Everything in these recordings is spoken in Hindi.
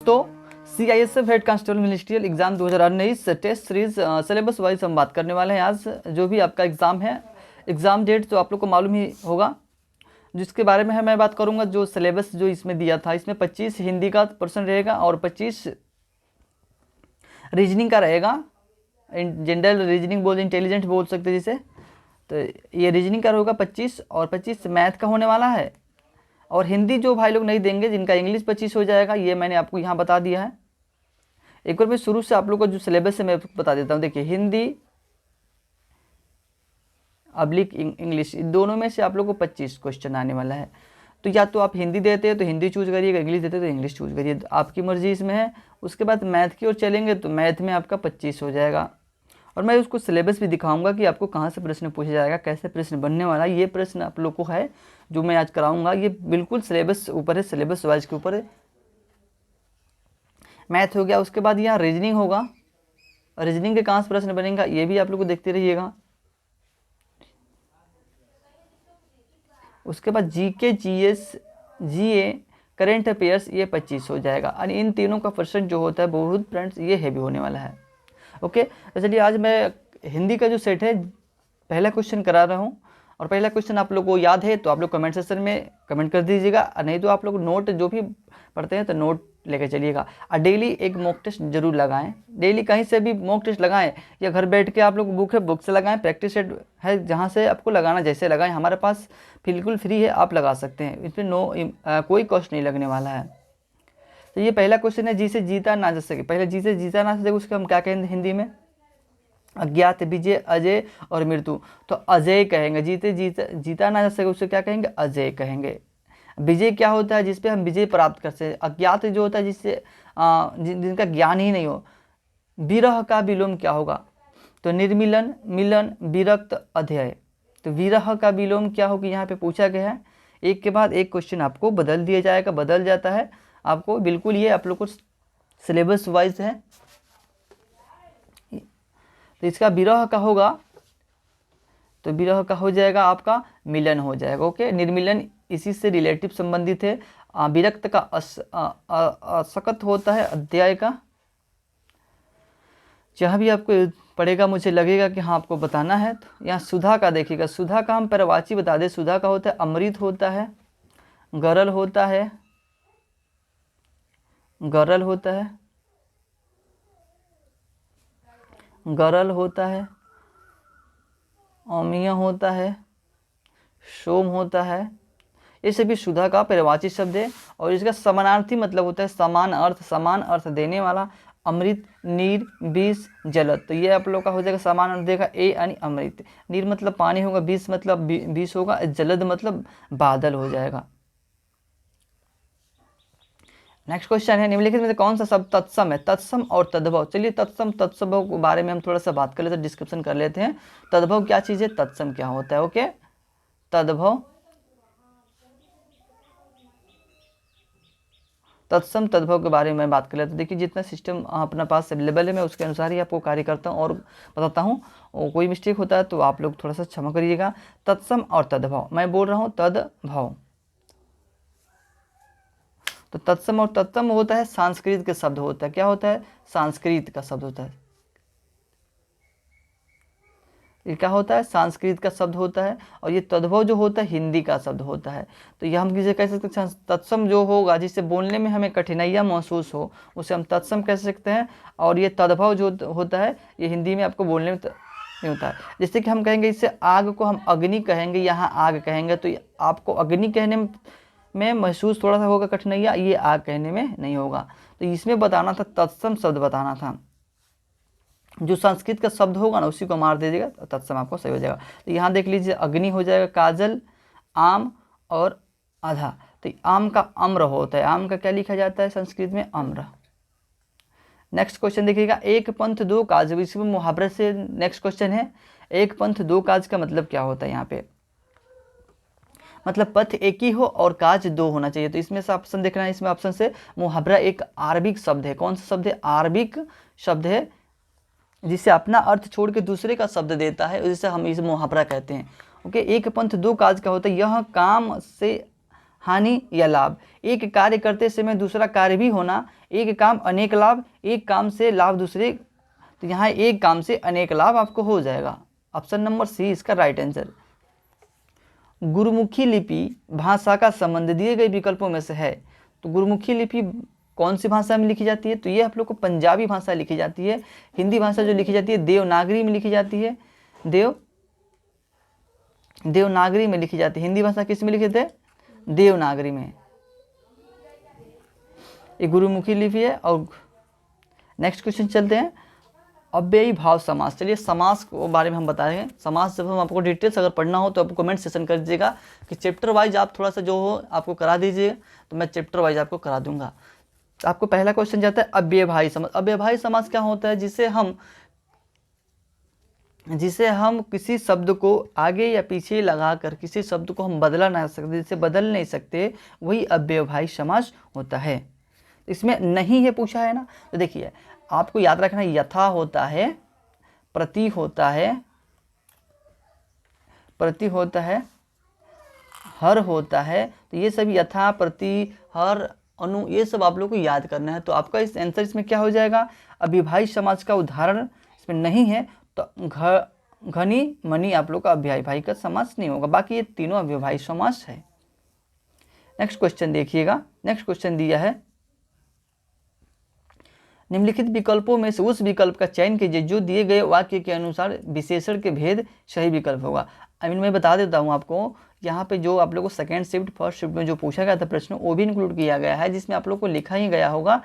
दोस्तों, CISF head constable ministerial exam 2019 test series syllabus wise हम बात करने वाले हैं। आज जो भी आपका एग्ज़ाम है, एग्ज़ाम डेट तो आप लोग को मालूम ही होगा, जिसके बारे में है मैं बात करूंगा। जो सिलेबस जो इसमें दिया था, इसमें 25 हिंदी का पर्सन रहेगा और 25 रीजनिंग का रहेगा। जनरल रीजनिंग बोल, इंटेलिजेंट बोल सकते हैं जिसे। तो ये रीजनिंग का होगा 25 और 25 मैथ का होने वाला है। और हिंदी जो भाई लोग नहीं देंगे, जिनका इंग्लिश 25 हो जाएगा, ये मैंने आपको यहाँ बता दिया है। एक बार मैं शुरू से आप लोग को जो सिलेबस है मैं बता देता हूँ। देखिए, हिंदी अब्लिक इंग्लिश, दोनों में से आप लोग को 25 क्वेश्चन आने वाला है। तो या तो आप हिंदी देते हैं तो हिंदी चूज करिएगा, इंग्लिश देते हैं तो इंग्लिश चूज करिए, आपकी मर्जी इसमें है। उसके बाद मैथ की ओर चलेंगे तो मैथ में आपका 25 हो जाएगा। और मैं उसको सिलेबस भी दिखाऊंगा कि आपको कहाँ से प्रश्न पूछा जाएगा, कैसे प्रश्न बनने वाला है। ये प्रश्न आप लोग को है जो मैं आज कराऊंगा, ये बिल्कुल सिलेबस ऊपर है, सिलेबस वाइज के ऊपर है। मैथ हो गया, उसके बाद यहाँ रीजनिंग होगा। रीजनिंग के कहाँ से प्रश्न बनेगा ये भी आप लोग को देखते रहिएगा। उसके बाद जीके, जीएस, जीए, करेंट अफेयर्स, ये 25 हो जाएगा। और इन तीनों का परसेंट जो होता है बहुत फ्रेंड्स ये हैवी होने वाला है। ओके, तो चलिए आज मैं हिंदी का जो सेट है पहला क्वेश्चन करा रहा हूँ। और पहला क्वेश्चन आप लोग को याद है तो आप लोग कमेंट सेक्शन में कमेंट कर दीजिएगा, और नहीं तो आप लोग नोट जो भी पढ़ते हैं तो नोट लेकर चलिएगा। और डेली एक मॉक टेस्ट जरूर लगाएं। डेली कहीं से भी मॉक टेस्ट लगाएं, या घर बैठ के आप लोग बुक है, बुक से लगाएं। प्रैक्टिस सेट है जहाँ से आपको लगाना, जैसे लगाएं, हमारे पास बिल्कुल फ्री है, आप लगा सकते हैं। इसमें कोई कॉस्ट नहीं लगने वाला है। तो ये पहला क्वेश्चन है, जिसे जीता ना जा सके। पहले जिसे जीता ना सके उसको हम क्या कहेंगे हिंदी में? अज्ञात, विजय, अजय और मृत्यु। तो अजय कहेंगे। जीता ना जा सके उससे क्या कहेंगे? अजय कहेंगे। विजय क्या होता है? जिसपे हम विजय प्राप्त कर सके। अज्ञात जो होता है जिससे जिनका ज्ञान ही नहीं हो। विरह का विलोम क्या होगा? तो निर्मिलन, मिलन, विरक्त, अध्यय। तो विरह का विलोम क्या होगा यहाँ पे पूछा गया है। एक के बाद एक क्वेश्चन आपको बदल दिया जाएगा, बदल जाता है आपको बिल्कुल। ये आप लोग को सिलेबस वाइज है। तो इसका विरह का होगा, तो विरह का हो जाएगा आपका मिलन हो जाएगा। ओके, निर्मिलन इसी से रिलेटिव संबंधित है। विरक्त का असकत होता है। अध्याय का जहाँ भी आपको पढ़ेगा मुझे लगेगा कि हाँ आपको बताना है। तो यहाँ सुधा का देखिएगा, सुधा का हम पर्यायवाची बता दें। सुधा का होता है अमृत होता है, गरल होता है, गरल होता है, गरल होता है, अमीय होता है, सोम होता है। ये सभी सुधा का पर्यायवाची शब्द है। और इसका समानार्थी मतलब होता है समान अर्थ, समान अर्थ देने वाला। अमृत, नीर, विष, जलद। तो ये आप लोग का हो जाएगा समान अर्थ देगा ए यानी अमृत। नीर मतलब पानी होगा, विष मतलब विष होगा, जलद मतलब बादल हो जाएगा। नेक्स्ट क्वेश्चन है, निम्नलिखित में से कौन सा शब्द तत्सम है? तत्सम और तद्भव। चलिए तत्सम तत्सम के बारे में हम थोड़ा सा बात कर लेते हैं, डिस्क्रिप्शन कर लेते हैं। तद्भव क्या चीज़ है, तत्सम क्या होता है। ओके, तद्भव, तत्सम तद्भव के बारे में बात कर लेते हैं। देखिए जितना सिस्टम अपना पास अवेलेबल है मैं उसके अनुसार ही आपको कार्य करता हूँ और बताता हूँ। कोई मिस्टेक होता है तो आप लोग थोड़ा सा क्षमा करिएगा। तत्सम और तद्भव, मैं बोल रहा हूँ तद्भव। तो तत्सम और तत्सम होता है संस्कृत का शब्द होता है। क्या होता है? संस्कृत का शब्द होता है। ये क्या होता है? संस्कृत का शब्द होता है। और ये तद्भव जो होता है हिंदी का शब्द होता है। तो ये हम किसे कह सकते हैं? तत्सम जो होगा जिससे बोलने में हमें कठिनाइयाँ महसूस हो उसे हम तत्सम कह सकते हैं। और ये तद्भव जो होता है ये हिंदी में आपको बोलने में नहीं होता है। जैसे कि हम कहेंगे इससे आग को हम अग्नि कहेंगे, यहाँ आग कहेंगे तो आपको अग्नि कहने में महसूस थोड़ा सा होगा कठिनाइयाँ, ये आग कहने में नहीं होगा। तो इसमें बताना था, तत्सम शब्द बताना था। जो संस्कृत का शब्द होगा ना उसी को मार दीजिएगा तो तत्सम आपको सही हो जाएगा। तो यहाँ देख लीजिए अग्नि हो जाएगा, काजल, आम और आधा। तो आम का अम्र होता है। आम का क्या लिखा जाता है संस्कृत में? अम्र। नेक्स्ट क्वेश्चन देखिएगा, एक पंथ दो काज। इसमें मुहावरे से नेक्स्ट क्वेश्चन है, एक पंथ दो काज का मतलब क्या होता है? यहाँ पे मतलब पथ एक ही हो और काज दो होना चाहिए। तो इसमें से ऑप्शन देखना है, इसमें ऑप्शन से मुहावरा एक आरबिक शब्द है। कौन सा शब्द है? आरबिक शब्द है, जिसे अपना अर्थ छोड़ के दूसरे का शब्द देता है, जिसे हम इसे मुहावरा कहते हैं। ओके, एक पंथ दो काज का होता है। यह काम से हानि या लाभ। एक कार्य करते समय दूसरा कार्य भी होना, एक काम अनेक लाभ, एक काम से लाभ दूसरे, तो यहाँ एक काम से अनेक लाभ आपको हो जाएगा। ऑप्शन नंबर सी इसका राइट आंसर। गुरुमुखी लिपि भाषा का संबंध दिए गए विकल्पों में से है। तो गुरुमुखी लिपि कौन सी भाषा में लिखी जाती है? तो ये आप लोग को पंजाबी भाषा लिखी जाती है। हिंदी भाषा जो लिखी जाती है देवनागरी में लिखी जाती है, देवनागरी में लिखी जाती है। हिंदी भाषा किस में लिखे थे? देवनागरी में। ये गुरुमुखी लिपि है। और नेक्स्ट क्वेश्चन चलते हैं, अव्ययी भाव समास। चलिए समास के बारे में हम बताएंगे। समास जब हम आपको डिटेल्स अगर पढ़ना हो तो आप कमेंट सेशन कर दीजिएगा कि चैप्टर वाइज आप थोड़ा सा जो हो आपको करा दीजिए, तो मैं चैप्टर वाइज आपको करा दूंगा। तो आपको पहला क्वेश्चन जाता है अव्ययभावी समास। अव्ययभावी समास क्या होता है? जिसे हम किसी शब्द को आगे या पीछे लगाकर किसी शब्द को हम बदला ना सकते, जिसे बदल नहीं सकते, वही अव्ययभावी समास होता है। इसमें नहीं है पूछा है ना, तो देखिए आपको याद रखना, यथा होता है, प्रति होता है, हर होता है। तो ये सब यथा, प्रति, हर, अनु, ये सब आप लोग को याद करना है। तो आपका इस आंसर इसमें क्या हो जाएगा? अव्ययभावी समास का उदाहरण इसमें नहीं है, तो घनी मनी आप लोग का अव्ययभावी का समास नहीं होगा। बाकी ये तीनों अव्ययभावी समास है। नेक्स्ट क्वेश्चन देखिएगा। नेक्स्ट क्वेश्चन दिया है, निम्नलिखित विकल्पों में से उस विकल्प का चयन कीजिए जो दिए गए वाक्य के अनुसार विशेषण के भेद सही विकल्प होगा। मैं बता देता हूँ आपको, यहाँ पे जो आप लोगों को सेकंड शिफ्ट फर्स्ट शिफ्ट में जो पूछा गया था प्रश्न, वो भी इंक्लूड किया गया है, जिसमें आप लोग को लिखा ही गया होगा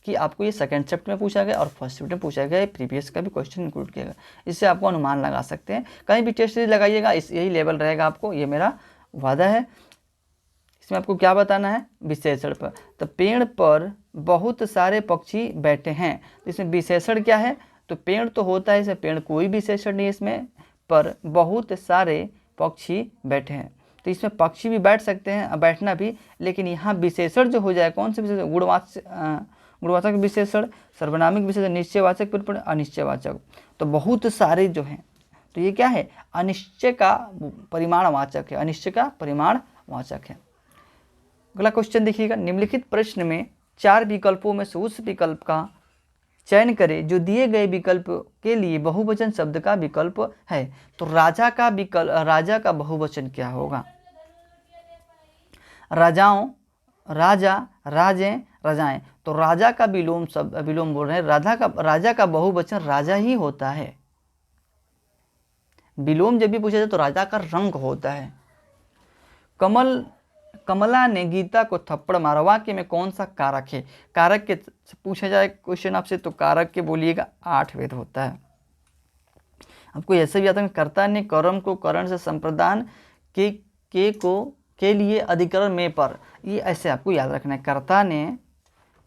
कि आपको ये सेकंड शिफ्ट में पूछा गया और फर्स्ट शिफ्ट में पूछा गया। प्रीवियस का भी क्वेश्चन इंक्लूड किया गया, इससे आपको अनुमान लगा सकते हैं। कहीं भी टेस्ट लगाइएगा यही लेवल रहेगा आपको, ये मेरा वादा है। इसमें आपको क्या बताना है? विशेषण पर। तो पेड़ पर बहुत सारे पक्षी बैठे हैं, तो इसमें विशेषण क्या है? तो पेड़ तो होता है, इसमें पेड़ कोई विशेषण नहीं है इसमें, पर बहुत सारे पक्षी बैठे हैं। तो इसमें पक्षी भी बैठ सकते हैं, बैठना भी, लेकिन यहाँ विशेषण जो हो जाए, कौन से विशेषण? गुणवाचक विशेषण, सर्वनामिक विशेषण, निश्चयवाचक परिपूर्ण, अनिश्चयवाचक। तो बहुत सारे जो हैं, तो ये क्या है? अनिश्चय का परिमाणवाचक है, अनिश्चय का परिमाणवाचक है। अगला क्वेश्चन देखिएगा, निम्नलिखित प्रश्न में 4 विकल्पों में से उस विकल्प का चयन करें जो दिए गए विकल्प के लिए बहुवचन शब्द का विकल्प है। तो राजा का बहुवचन क्या होगा? राजाओं, राजा, राजें, राजाएं। तो राजा का विलोम बोल रहे हैं, राजा का बहुवचन राजा ही होता है। विलोम जब भी पूछा जाए तो राजा का रंग होता है। कमला ने गीता को थप्पड़ मारा, वाक्य में कौन सा कारक है? कारक के पूछा जाए क्वेश्चन आपसे, तो कारक के बोलिएगा 8 वेद होता है। आपको ऐसे भी आता है, कर्ता ने कर्म को करण से संप्रदान के लिए अधिकरण में पर, ये ऐसे आपको याद रखना है। कर्ता ने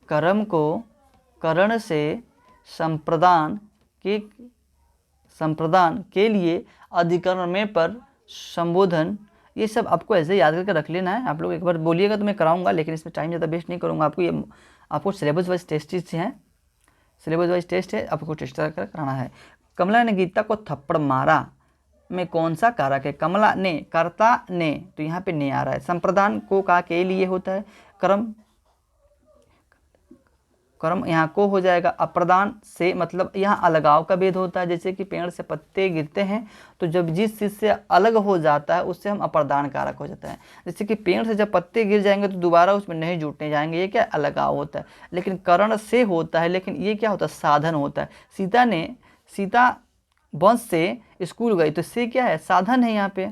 कर्म को करण से संप्रदान के लिए अधिकरण में पर संबोधन, ये सब आपको ऐसे याद करके रख लेना है। आप लोग एक बार बोलिएगा तो मैं कराऊंगा, लेकिन इसमें टाइम ज़्यादा वेस्ट नहीं करूंगा। आपको सिलेबस वाइज टेस्ट हैं, सिलेबस वाइज टेस्ट है, आपको टेस्ट कर कराना है। कमला ने गीता को थप्पड़ मारा में कौन सा कारक है? कमला ने, कर्ता ने, तो यहाँ पे ने आ रहा है। संप्रदान को का के लिए होता है। कर्म यहाँ को हो जाएगा। अप्रदान से मतलब यहाँ अलगाव का भेद होता है, जैसे कि पेड़ से पत्ते गिरते हैं, तो जब जिस चीज़ से अलग हो जाता है उससे हम अप्रदान कारक हो जाता है। जैसे कि पेड़ से जब पत्ते गिर जाएंगे तो दोबारा उसमें नहीं जुटने जाएंगे, ये क्या अलगाव होता है। लेकिन करण से होता है, लेकिन ये क्या होता है? साधन होता है। सीता वंश से स्कूल गई, तो से क्या है? साधन है। यहाँ पे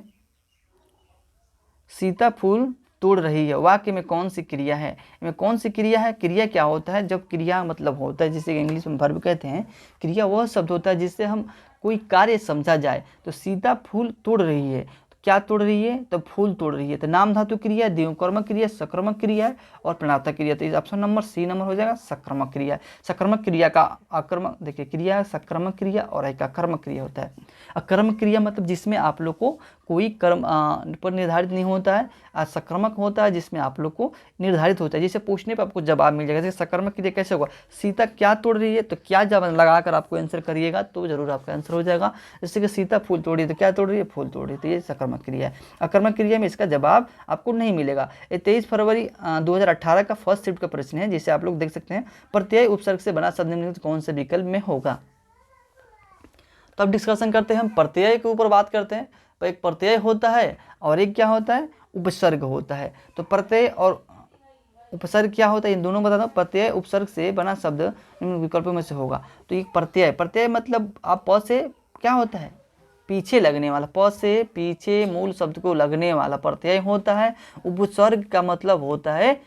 सीता फूल तोड़ रही है, वाक्य में कौन सी क्रिया है? में कौन सी क्रिया है? क्रिया क्या होता है? जब क्रिया मतलब होता है, जिसे इंग्लिश में वर्ब कहते हैं, क्रिया वह शब्द होता है जिससे हम कोई कार्य समझा जाए। तो सीता फूल तोड़ रही है, तो क्या तोड़ रही है? तो फूल तोड़ रही है। तो नाम धातु क्रिया, द्विकर्मक क्रिया, सकर्मक क्रिया है और प्रणवार्था क्रिया। तो इस ऑप्शन नंबर सी नंबर हो जाएगा सकर्मक क्रिया। सकर्मक क्रिया का आकर्मक, देखिए क्रिया सकर्मक क्रिया और एक अकर्मक क्रिया होता है। अकर्मक क्रिया मतलब जिसमें आप लोग को कोई कर्म पर निर्धारित नहीं होता है। सकर्मक होता है जिसमें आप लोग को निर्धारित होता है, जिसे पूछने पर आपको जवाब मिल जाएगा। जैसे सकर्मक क्रिया कैसे होगा? सीता क्या तोड़ रही है, तो क्या जवाब लगाकर आपको आंसर करिएगा तो जरूर आपका आंसर हो जाएगा। जैसे कि सीता फूल तोड़ रही है, तो क्या तोड़ रही है? फूल तोड़ रही है, तो ये सकर्मक आकर्मक क्रिया है। आकर्मक क्रिया में इसका जवाब आपको नहीं मिलेगा। ये 23 फरवरी 2018 का फर्स्ट शिफ्ट का प्रश्न है, जिसे आप लोग देख सकते हैं। प्रत्यय उपसर्ग से बना शब्द निम्नलिखित कौन से विकल्प में होगा। तो अब डिस्कशन करते हैं, हम प्रत्यय के ऊपर बात करते हैं। तो एक प्रत्यय होता है और एक क्या होता है, उपसर्ग होता है। तो प्रत्यय और उपसर्ग क्या होता है, इन दोनों बताता हूँ। प्रत्यय उपसर्ग से बना शब्द निम्न विकल्पों में से होगा। तो एक प्रत्यय, प्रत्यय मतलब आप प से क्या होता है, पीछे लगने वाला, प से पीछे मूल शब्द को लगने वाला प्रत्यय होता है। उपसर्ग का मतलब होता है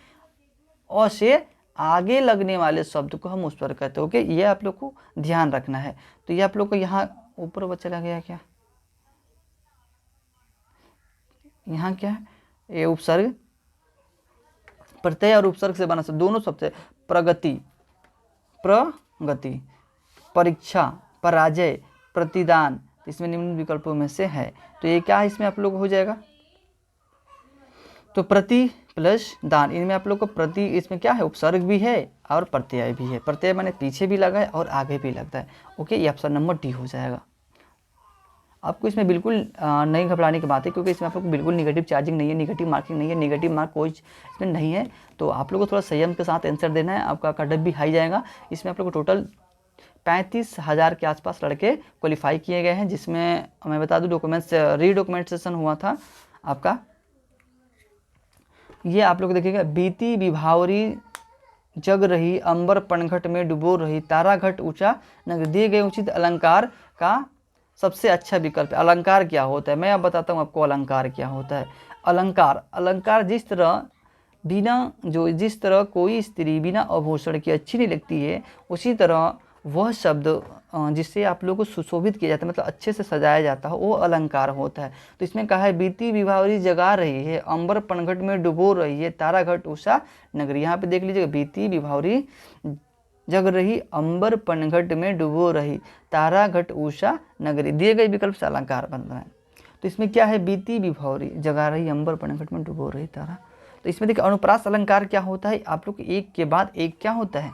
अ से आगे लगने वाले शब्द को हम उपसर्ग कहते हैं। ओके, ये आप लोग को ध्यान रखना है। तो ये आप लोग को यहाँ ऊपर चला गया क्या, यहाँ क्या है, ये उपसर्ग, प्रत्यय और उपसर्ग से बना शब्द दोनों शब्द, प्रगति, प्रगति, परीक्षा, पराजय, प्रतिदान, इसमें निम्न विकल्पों में से है। तो ये क्या है, इसमें आप लोग हो जाएगा, तो प्रति प्लस दान, इनमें आप लोग को प्रति, इसमें क्या है, उपसर्ग भी है और प्रत्यय भी है। प्रत्यय माने पीछे भी लगा है और आगे भी लगता है। ओके, ये ऑप्शन नंबर डी हो जाएगा। आपको इसमें बिल्कुल नहीं घबराने की बात है, क्योंकि इसमें आप लोग को बिल्कुल निगेटिव चार्जिंग नहीं है, निगेटिव मार्किंग नहीं है, निगेटिव मार्क कोई इसमें नहीं है। तो आप लोग को थोड़ा संयम के साथ आंसर देना है, आपका कट ऑफ भी हाई जाएगा। इसमें आप लोग को टोटल 35,000 के आसपास लड़के क्वालिफाई किए गए हैं, जिसमें मैं बता दूं डॉक्यूमेंट्स रीडॉक्यूमेंटेशन हुआ था आपका। ये आप लोग देखिएगा, बीती विभावरी जग रही, अंबर पनघट में डुबो रही, तारा घट ऊंचा नगर, दिए गए उचित अलंकार का सबसे अच्छा विकल्प। अलंकार क्या होता है, मैं अब बताता हूँ आपको अलंकार क्या होता है। अलंकार, अलंकार जिस तरह कोई स्त्री बिना आभूषण की अच्छी नहीं लगती है, उसी तरह वह शब्द जिससे आप लोगों को सुशोभित किया जाता है, मतलब अच्छे से सजाया जाता है, वो अलंकार होता है। तो इसमें कहा है, बीती विभावरी जगा रही है, अंबर पनघट में डुबो रही है, तारा घट उषा नगरी। यहाँ पे देख लीजिएगा, बीती विभावरी जग रही, अंबर पनघट में डुबो रही, तारा घट उषा नगरी, दिए गए विकल्प से अलंकार बन रहा है। तो इसमें क्या है, बीती विभावरी जगा रही, अंबर पनघट में डुबो रही, तारा। तो इसमें देखिए अनुप्रास अलंकार क्या होता है, आप लोग एक के बाद एक क्या होता है,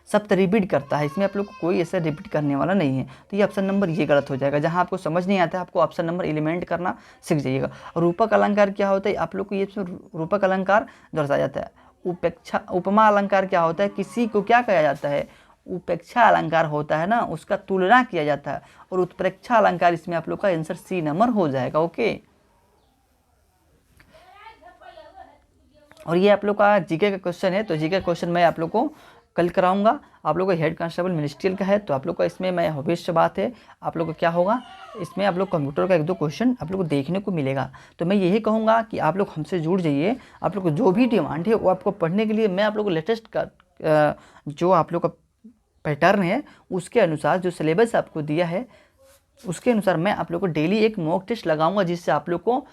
सब रिपीट करता है। इसमें आप लोग को कोई ऐसा रिपीट करने वाला नहीं है। तो ये ऑप्शन नंबर ये गलत हो जाएगा। जहाँ आपको समझ नहीं आता है, आपको ऑप्शन नंबर एलिमेंट करना सीख जाइएगा। रूपक अलंकार क्या होता है, आप लोग को ये रूपक अलंकार दर्शाया जाता है। उपेक्षा, उपमा अलंकार क्या होता है, किसी को क्या कहा जाता है, उपेक्षा अलंकार होता है ना, उसका तुलना किया जाता है। और उत्प्रेक्षा अलंकार, इसमें आप लोग का आंसर सी नंबर हो जाएगा। ओके, और ये आप लोग का जीके का क्वेश्चन है। तो जीके का क्वेश्चन मैं आप लोग को कल कराऊंगा। आप लोग को हेड कांस्टेबल मिनिस्ट्रियल का है, तो आप लोग का इसमें मैं भविष्य बात है, आप लोग को क्या होगा, इसमें आप लोग कंप्यूटर का 1-2 क्वेश्चन आप लोग को देखने को मिलेगा। तो मैं यही कहूँगा कि आप लोग हमसे जुड़ जाइए। आप लोग को जो भी डिमांड है वो आपको पढ़ने के लिए मैं आप लोग को लेटेस्ट का जो आप लोग का पैटर्न है, उसके अनुसार जो सिलेबस आपको दिया है, उसके अनुसार मैं आप लोग को डेली एक मॉक टेस्ट लगाऊंगा, जिससे आप लोग को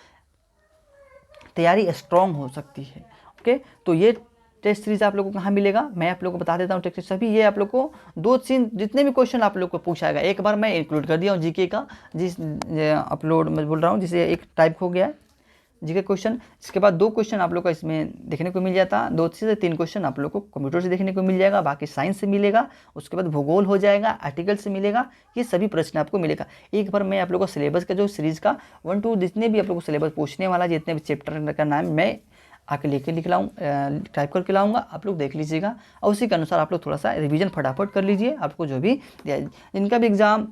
तैयारी स्ट्रॉन्ग हो सकती है। ओके, तो ये टेस्ट सीरीज आप लोगों को कहाँ मिलेगा, मैं आप लोगों को बता देता हूँ। टेस्ट सभी ये आप लोग को 2-3 जितने भी क्वेश्चन आप लोग को पूछाएगा, एक बार मैं इंक्लूड कर दिया हूँ जीके का, जिस अपलोड मैं बोल रहा हूँ, जिसे एक टाइप हो गया है जीके क्वेश्चन। इसके बाद 2 क्वेश्चन आप लोग का इसमें देखने को मिल जाता, 2 से 3 क्वेश्चन आप लोग को कंप्यूटर से देखने को मिल जाएगा, बाकी साइंस से मिलेगा, उसके बाद भूगोल हो जाएगा, आर्टिकल से मिलेगा, ये सभी प्रश्न आपको मिलेगा। एक बार मैं आप लोग को सिलेबस का जो सीरीज का 1-2 जितने भी आप लोग को सिलेबस पूछने वाला, जितने भी चैप्टर का नाम मैं आके लेके लिख लाऊँ, टाइप करके लाऊंगा, आप लोग देख लीजिएगा। और उसी के अनुसार आप लोग थोड़ा सा रिवीजन फटाफट कर लीजिए। आपको जो भी जिनका भी एग्ज़ाम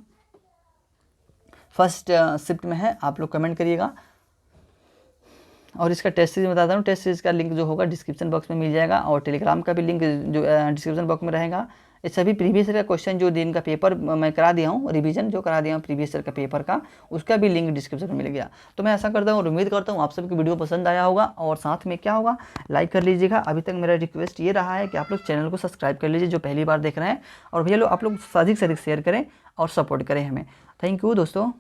फर्स्ट शिफ्ट में है, आप लोग कमेंट करिएगा। और इसका टेस्ट सीरीज बताता हूँ, टेस्ट सीरीज का लिंक जो होगा डिस्क्रिप्शन बॉक्स में मिल जाएगा, और टेलीग्राम का भी लिंक जो डिस्क्रिप्शन बॉक्स में रहेगा। ये सभी प्रीवियस ईयर का क्वेश्चन जो दिन का पेपर मैं करा दिया हूँ, रिवीजन जो करा दिया हूँ प्रीवियस ईयर का पेपर का, उसका भी लिंक डिस्क्रिप्शन में मिल गया। तो मैं ऐसा करता हूँ और उम्मीद करता हूँ आप सबकी वीडियो पसंद आया होगा, और साथ में क्या होगा, लाइक कर लीजिएगा। अभी तक मेरा रिक्वेस्ट ये रहा है कि आप लोग चैनल को सब्सक्राइब कर लीजिए जो पहली बार देख रहे हैं, और भैया लोग आप लोग अधिक से अधिक शेयर करें और सपोर्ट करें हमें। थैंक यू दोस्तों।